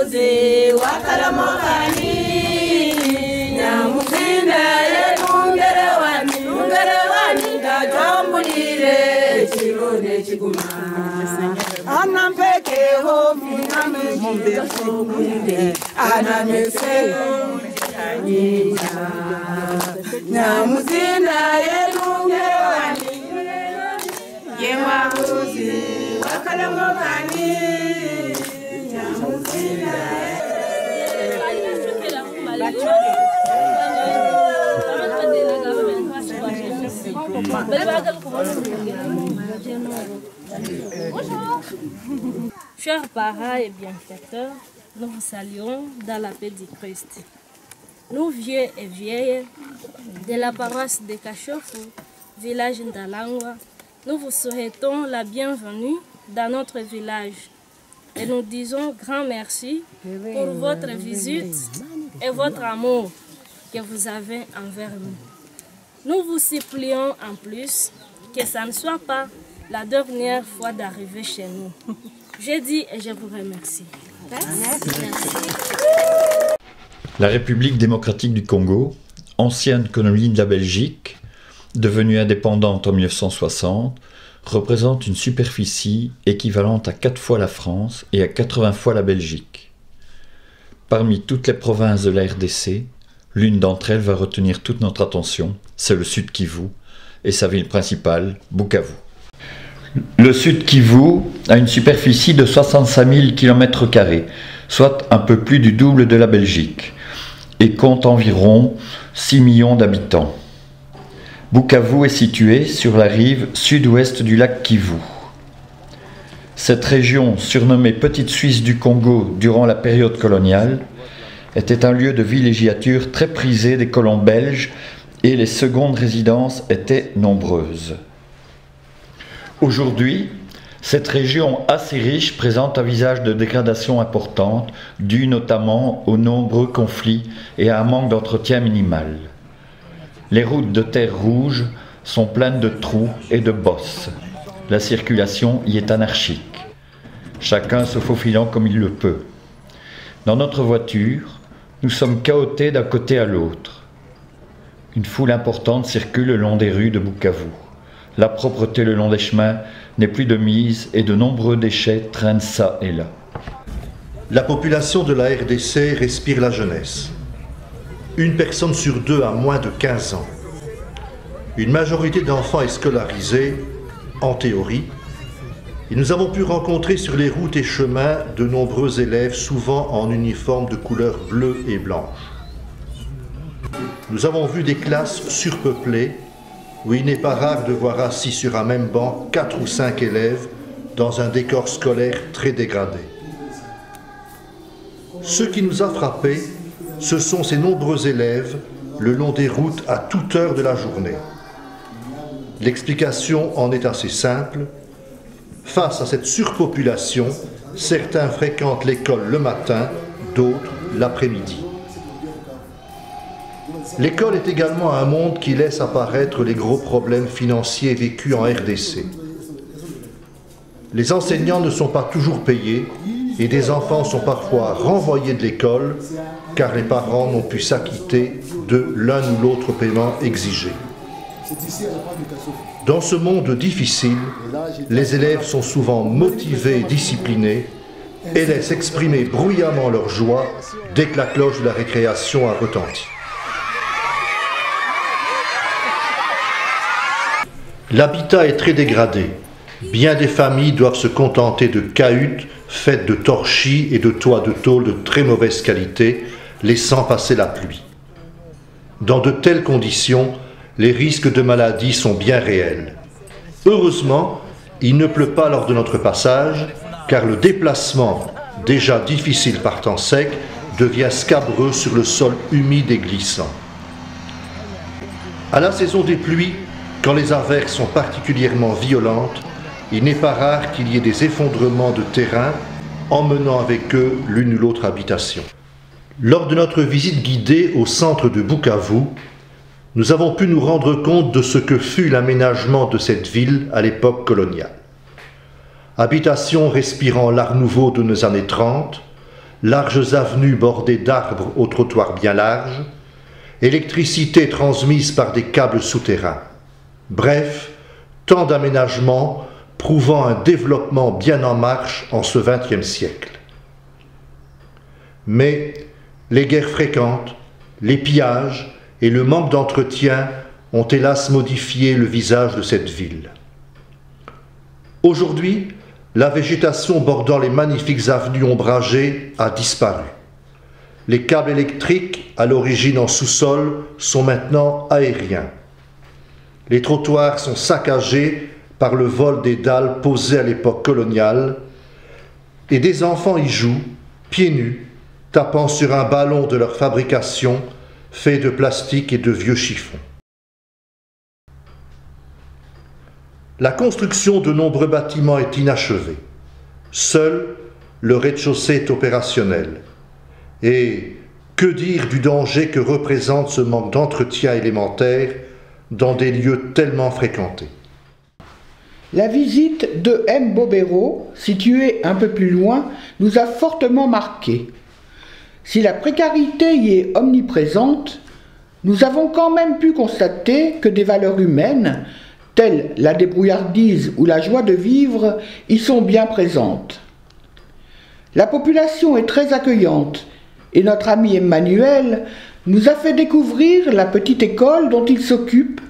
Nyamuruzi wakaramokani Nyamuzinda Nungerewani Dajambulire Chirone Chiguma Anampeke homi Namimbe Fumunde Anameseo Nyamuzinda Nungerewani Nyamuruzi wakaramokani Chers parents et bienfaiteurs, nous vous saluons dans la paix du Christ. Nous, vieux et vieilles de la paroisse de Kachofu, village d'Alangwa, nous vous souhaitons la bienvenue dans notre village et nous disons grand merci pour votre visite et votre amour que vous avez envers nous. Nous vous supplions en plus que ça ne soit pas la dernière fois d'arriver chez nous. Je dis et je vous remercie. Merci. La République démocratique du Congo, ancienne colonie de la Belgique, devenue indépendante en 1960, représente une superficie équivalente à 4 fois la France et à 80 fois la Belgique. Parmi toutes les provinces de la RDC, l'une d'entre elles va retenir toute notre attention, c'est le Sud Kivu et sa ville principale, Bukavu. Le Sud Kivu a une superficie de 65 000 km², soit un peu plus du double de la Belgique, et compte environ 6 millions d'habitants. Bukavu est située sur la rive sud-ouest du lac Kivu. Cette région, surnommée Petite Suisse du Congo durant la période coloniale, était un lieu de villégiature très prisé des colons belges et les secondes résidences étaient nombreuses. Aujourd'hui, cette région assez riche présente un visage de dégradation importante, dû notamment aux nombreux conflits et à un manque d'entretien minimal. Les routes de terre rouge sont pleines de trous et de bosses. La circulation y est anarchique, chacun se faufilant comme il le peut. Dans notre voiture, nous sommes cahotés d'un côté à l'autre. Une foule importante circule le long des rues de Bukavu. La propreté le long des chemins n'est plus de mise et de nombreux déchets traînent ça et là. La population de la RDC respire la jeunesse. Une personne sur deux a moins de 15 ans. Une majorité d'enfants est scolarisée, en théorie, et nous avons pu rencontrer sur les routes et chemins de nombreux élèves, souvent en uniforme de couleur bleue et blanche. Nous avons vu des classes surpeuplées, où il n'est pas rare de voir assis sur un même banc 4 ou 5 élèves dans un décor scolaire très dégradé. Ce qui nous a frappés, ce sont ces nombreux élèves le long des routes à toute heure de la journée. L'explication en est assez simple. Face à cette surpopulation, certains fréquentent l'école le matin, d'autres l'après-midi. L'école est également un monde qui laisse apparaître les gros problèmes financiers vécus en RDC. Les enseignants ne sont pas toujours payés et des enfants sont parfois renvoyés de l'école car les parents n'ont pu s'acquitter de l'un ou l'autre paiement exigé. Dans ce monde difficile, les élèves sont souvent motivés et disciplinés et laissent exprimer bruyamment leur joie dès que la cloche de la récréation a retenti. L'habitat est très dégradé. Bien des familles doivent se contenter de cahutes faites de torchis et de toits de tôle de très mauvaise qualité, laissant passer la pluie. Dans de telles conditions, les risques de maladie sont bien réels. Heureusement, il ne pleut pas lors de notre passage, car le déplacement, déjà difficile par temps sec, devient scabreux sur le sol humide et glissant. À la saison des pluies, quand les averses sont particulièrement violentes, il n'est pas rare qu'il y ait des effondrements de terrain, emmenant avec eux l'une ou l'autre habitation. Lors de notre visite guidée au centre de Bukavu, nous avons pu nous rendre compte de ce que fut l'aménagement de cette ville à l'époque coloniale. Habitation respirant l'art nouveau de nos années 30, larges avenues bordées d'arbres au trottoir bien large, électricité transmise par des câbles souterrains. Bref, tant d'aménagements prouvant un développement bien en marche en ce XXe siècle. Mais les guerres fréquentes, les pillages et le manque d'entretien ont hélas modifié le visage de cette ville. Aujourd'hui, la végétation bordant les magnifiques avenues ombragées a disparu. Les câbles électriques, à l'origine en sous-sol, sont maintenant aériens. Les trottoirs sont saccagés par le vol des dalles posées à l'époque coloniale et des enfants y jouent, pieds nus, tapant sur un ballon de leur fabrication fait de plastique et de vieux chiffons. La construction de nombreux bâtiments est inachevée. Seul le rez-de-chaussée est opérationnel. Et que dire du danger que représente ce manque d'entretien élémentaire dans des lieux tellement fréquentés. La visite de M. Bobéro, située un peu plus loin, nous a fortement marqués. Si la précarité y est omniprésente, nous avons quand même pu constater que des valeurs humaines, telles la débrouillardise ou la joie de vivre, y sont bien présentes. La population est très accueillante et notre ami Emmanuel nous a fait découvrir la petite école dont il s'occupe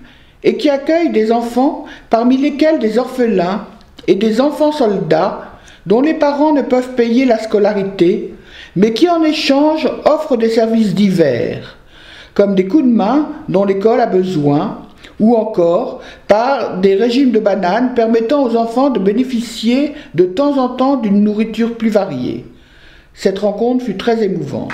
et qui accueille des enfants, parmi lesquels des orphelins et des enfants soldats dont les parents ne peuvent payer la scolarité, mais qui en échange offrent des services divers, comme des coups de main dont l'école a besoin, ou encore par des régimes de bananes permettant aux enfants de bénéficier de temps en temps d'une nourriture plus variée. Cette rencontre fut très émouvante.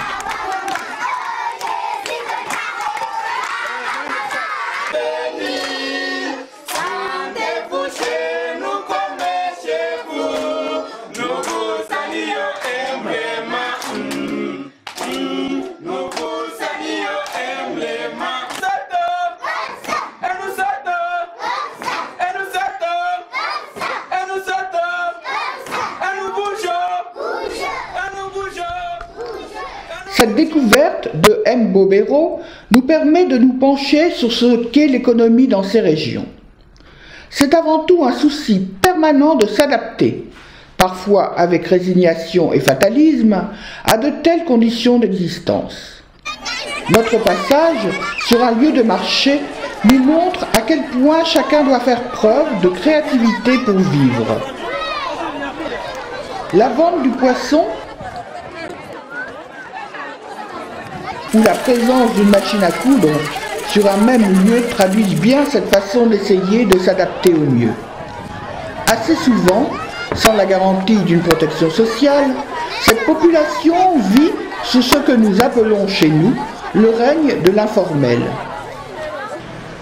Cette découverte de M. Bobéro nous permet de nous pencher sur ce qu'est l'économie dans ces régions. C'est avant tout un souci permanent de s'adapter, parfois avec résignation et fatalisme, à de telles conditions d'existence. Notre passage sur un lieu de marché nous montre à quel point chacun doit faire preuve de créativité pour vivre. La vente du poisson ou la présence d'une machine à coudre sur un même lieu traduisent bien cette façon d'essayer de s'adapter au mieux. Assez souvent, sans la garantie d'une protection sociale, cette population vit sous ce que nous appelons chez nous le règne de l'informel.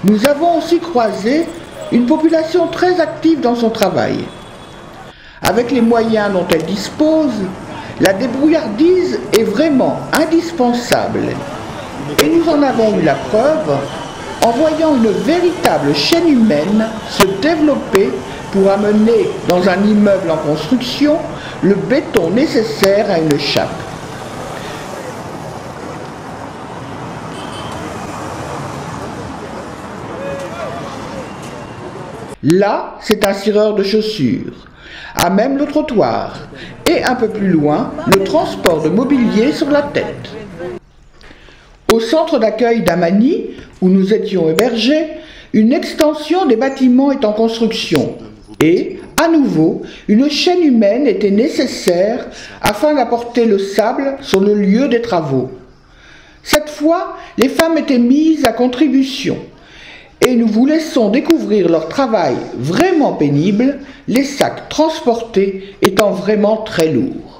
Nous avons aussi croisé une population très active dans son travail. Avec les moyens dont elle dispose, la débrouillardise est vraiment indispensable et nous en avons eu la preuve en voyant une véritable chaîne humaine se développer pour amener dans un immeuble en construction le béton nécessaire à une chape. Là, c'est un cireur de chaussures, à même le trottoir, et un peu plus loin, le transport de mobilier sur la tête. Au centre d'accueil d'Amani, où nous étions hébergés, une extension des bâtiments est en construction et, à nouveau, une chaîne humaine était nécessaire afin d'apporter le sable sur le lieu des travaux. Cette fois, les femmes étaient mises à contribution et nous vous laissons découvrir leur travail vraiment pénible, les sacs transportés étant vraiment très lourds.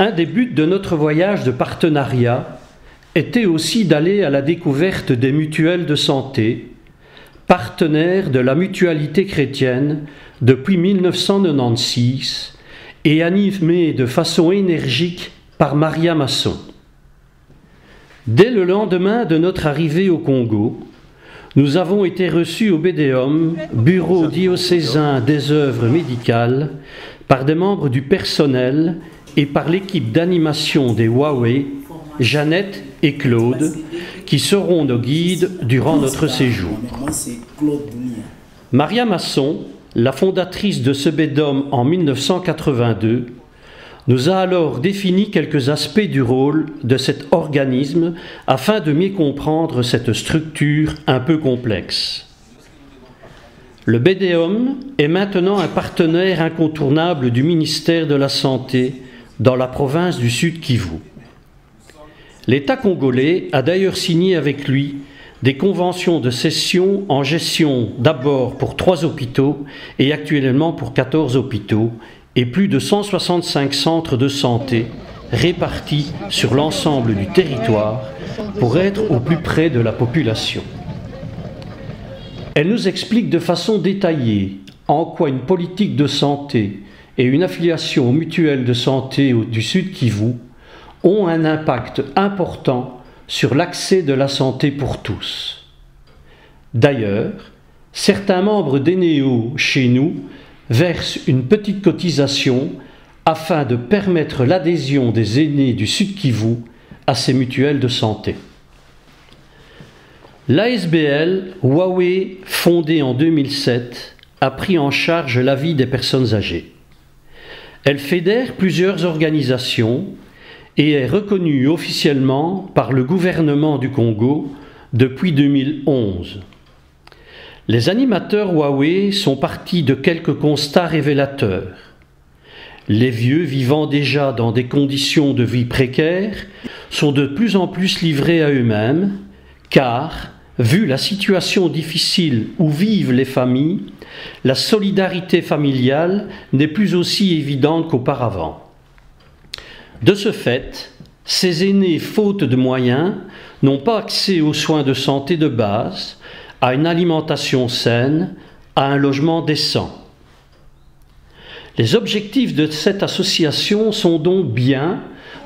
Un des buts de notre voyage de partenariat était aussi d'aller à la découverte des mutuelles de santé, partenaires de la Mutualité chrétienne depuis 1996 et animées de façon énergique par Maria Masson. Dès le lendemain de notre arrivée au Congo, nous avons été reçus au BDOM, Bureau diocésain des œuvres médicales, par des membres du personnel et par l'équipe d'animation des Huawei, Jeannette et Claude, qui seront nos guides durant notre séjour. Maria Masson, la fondatrice de ce BDOM en 1982, nous a alors défini quelques aspects du rôle de cet organisme afin de mieux comprendre cette structure un peu complexe. Le BDOM est maintenant un partenaire incontournable du ministère de la Santé dans la province du Sud Kivu. L'État congolais a d'ailleurs signé avec lui des conventions de cession en gestion d'abord pour 3 hôpitaux et actuellement pour 14 hôpitaux et plus de 165 centres de santé répartis sur l'ensemble du territoire pour être au plus près de la population. Elle nous explique de façon détaillée en quoi une politique de santé et une affiliation aux mutuelles de santé du Sud Kivu ont un impact important sur l'accès de la santé pour tous. D'ailleurs, certains membres d'Eneo chez nous versent une petite cotisation afin de permettre l'adhésion des aînés du Sud Kivu à ces mutuelles de santé. L'ASBL Huawei, fondée en 2007, a pris en charge la vie des personnes âgées. Elle fédère plusieurs organisations et est reconnue officiellement par le gouvernement du Congo depuis 2011. Les animateurs Huawei sont partis de quelques constats révélateurs. Les vieux vivant déjà dans des conditions de vie précaires sont de plus en plus livrés à eux-mêmes, car, vu la situation difficile où vivent les familles, la solidarité familiale n'est plus aussi évidente qu'auparavant. De ce fait, ces aînés, faute de moyens, n'ont pas accès aux soins de santé de base, à une alimentation saine, à un logement décent. Les objectifs de cette association sont donc bien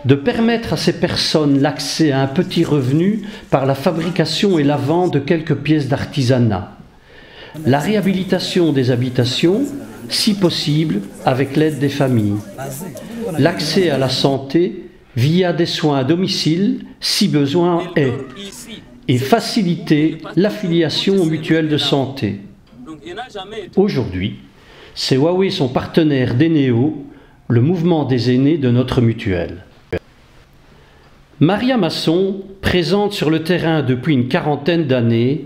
de permettre à ces personnes l'accès à un petit revenu par la fabrication et la vente de quelques pièces d'artisanat, la réhabilitation des habitations, si possible avec l'aide des familles, l'accès à la santé via des soins à domicile, si besoin est, et faciliter l'affiliation aux mutuelles de santé. Aujourd'hui, ces Huawei sont partenaires d'Eneo, le mouvement des aînés de notre mutuelle. Maria Masson, présente sur le terrain depuis une quarantaine d'années,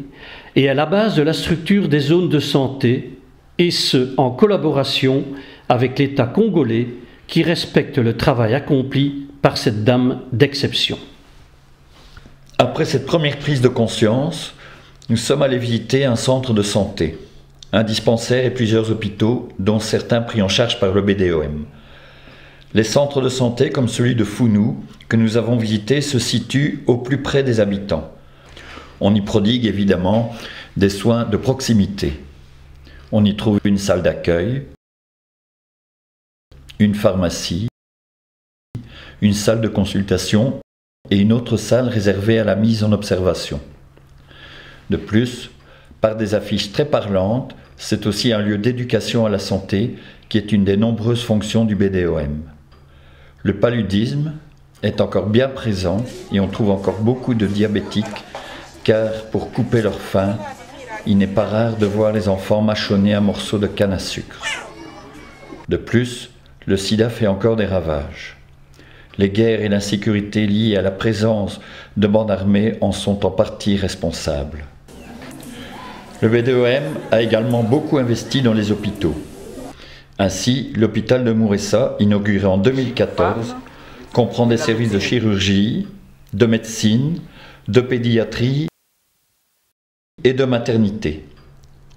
est à la base de la structure des zones de santé, et ce, en collaboration avec l'État congolais qui respecte le travail accompli par cette dame d'exception. Après cette première prise de conscience, nous sommes allés visiter un centre de santé, un dispensaire et plusieurs hôpitaux, dont certains pris en charge par le BDOM. Les centres de santé, comme celui de Founou, que nous avons visité, se situent au plus près des habitants. On y prodigue évidemment des soins de proximité. On y trouve une salle d'accueil, une pharmacie, une salle de consultation et une autre salle réservée à la mise en observation. De plus, par des affiches très parlantes, c'est aussi un lieu d'éducation à la santé qui est une des nombreuses fonctions du BDOM. Le paludisme est encore bien présent et on trouve encore beaucoup de diabétiques car pour couper leur faim, il n'est pas rare de voir les enfants mâchonner un morceau de canne à sucre. De plus, le sida fait encore des ravages. Les guerres et l'insécurité liées à la présence de bandes armées en sont en partie responsables. Le BDOM a également beaucoup investi dans les hôpitaux. Ainsi, l'hôpital de Mouressa, inauguré en 2014, comprend des services de chirurgie, de médecine, de pédiatrie et de maternité.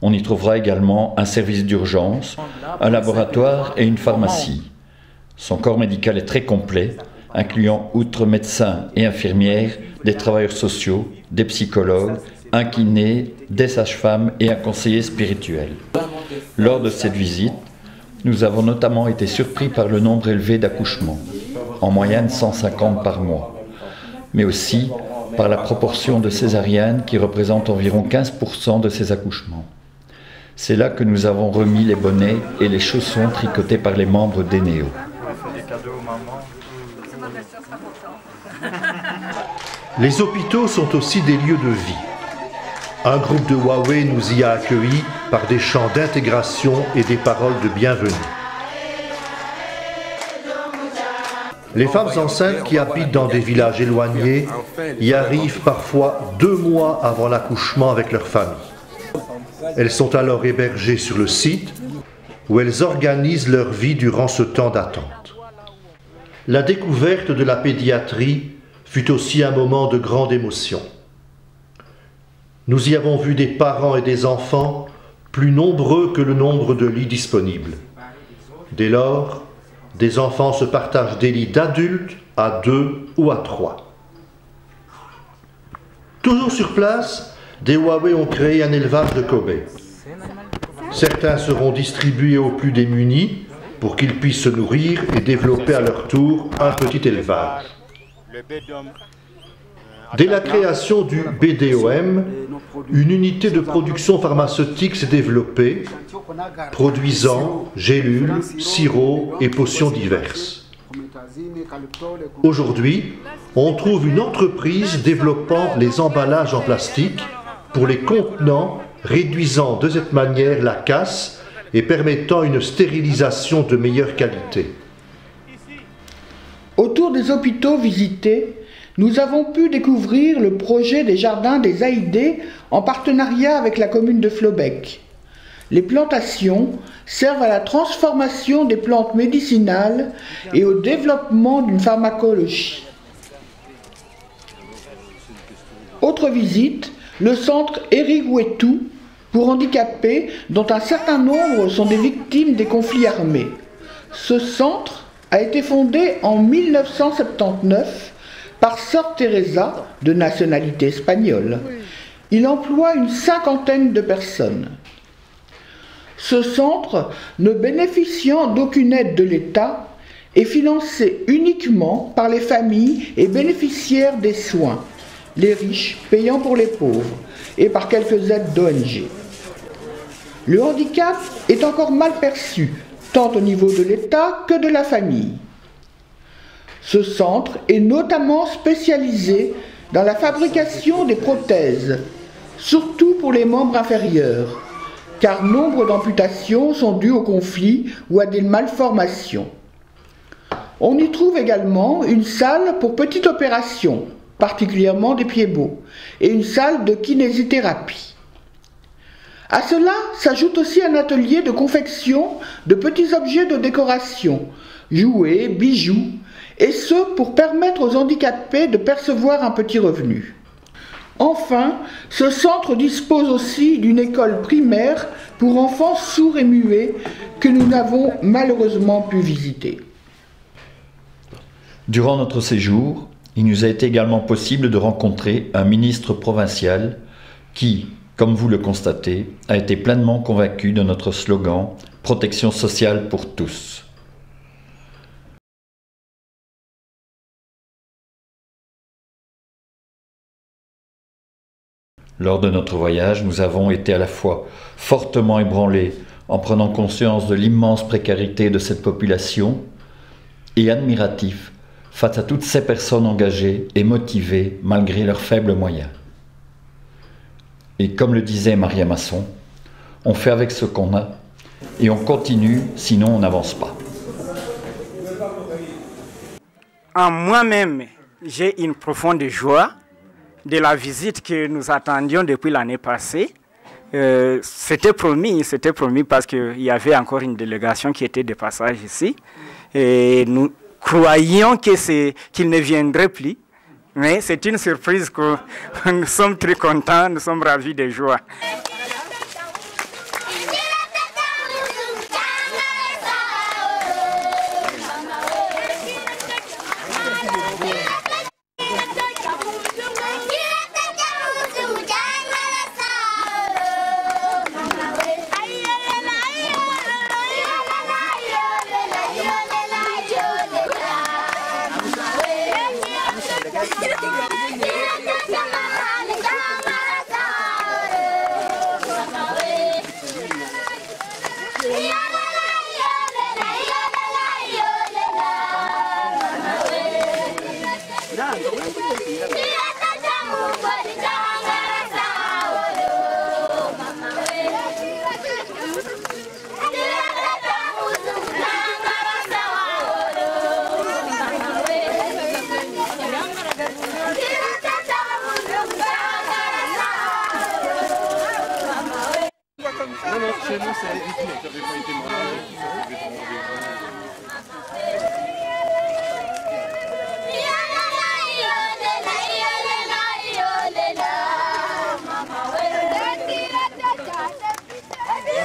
On y trouvera également un service d'urgence, un laboratoire et une pharmacie. Son corps médical est très complet, incluant, outre médecins et infirmières, des travailleurs sociaux, des psychologues, un kiné, des sages-femmes et un conseiller spirituel. Lors de cette visite, nous avons notamment été surpris par le nombre élevé d'accouchements, en moyenne 150 par mois, mais aussi par la proportion de césariennes qui représente environ 15% de ces accouchements. C'est là que nous avons remis les bonnets et les chaussons tricotés par les membres d'Eneo. Les hôpitaux sont aussi des lieux de vie. Un groupe de Huawei nous y a accueillis par des chants d'intégration et des paroles de bienvenue. Les femmes enceintes qui habitent dans des villages éloignés y arrivent parfois 2 mois avant l'accouchement avec leur famille. Elles sont alors hébergées sur le site où elles organisent leur vie durant ce temps d'attente. La découverte de la pédiatrie fut aussi un moment de grande émotion. Nous y avons vu des parents et des enfants plus nombreux que le nombre de lits disponibles. Dès lors, des enfants se partagent des lits d'adultes à 2 ou à 3. Toujours sur place, des Huawei ont créé un élevage de Kobe. Certains seront distribués aux plus démunis pour qu'ils puissent se nourrir et développer à leur tour un petit élevage. Dès la création du BDOM, une unité de production pharmaceutique s'est développée, produisant gélules, sirops et potions diverses. Aujourd'hui, on trouve une entreprise développant les emballages en plastique pour les contenants, réduisant de cette manière la casse et permettant une stérilisation de meilleure qualité. Autour des hôpitaux visités, nous avons pu découvrir le projet des jardins des Haïdés en partenariat avec la commune de Flobec. Les plantations servent à la transformation des plantes médicinales et au développement d'une pharmacologie. Autre visite, le centre Éric Ouétou pour handicapés dont un certain nombre sont des victimes des conflits armés. Ce centre a été fondé en 1979 par Sœur Teresa, de nationalité espagnole. Il emploie une 50aine de personnes. Ce centre, ne bénéficiant d'aucune aide de l'État, est financé uniquement par les familles et bénéficiaires des soins, les riches payant pour les pauvres, et par quelques aides d'ONG. Le handicap est encore mal perçu, tant au niveau de l'État que de la famille. Ce centre est notamment spécialisé dans la fabrication des prothèses, surtout pour les membres inférieurs, car nombre d'amputations sont dues au conflit ou à des malformations. On y trouve également une salle pour petites opérations, particulièrement des pieds beaux, et une salle de kinésithérapie. À cela s'ajoute aussi un atelier de confection de petits objets de décoration, jouets, bijoux, et ce pour permettre aux handicapés de percevoir un petit revenu. Enfin, ce centre dispose aussi d'une école primaire pour enfants sourds et muets que nous n'avons malheureusement pu visiter. Durant notre séjour, il nous a été également possible de rencontrer un ministre provincial qui, comme vous le constatez, a été pleinement convaincu de notre slogan « Protection sociale pour tous ». Lors de notre voyage, nous avons été à la fois fortement ébranlés en prenant conscience de l'immense précarité de cette population et admiratifs face à toutes ces personnes engagées et motivées malgré leurs faibles moyens. Et comme le disait Maria Masson, on fait avec ce qu'on a et on continue, sinon on n'avance pas. En moi-même, j'ai une profonde joie de la visite que nous attendions depuis l'année passée. C'était promis parce qu'il y avait encore une délégation qui était de passage ici. Et nous croyions qu'il ne viendrait plus. Mais c'est une surprise que nous sommes très contents, nous sommes ravis de joie. Chez nous, c'est rythmé, ça n'avait pas été morale.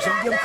J'aime bien le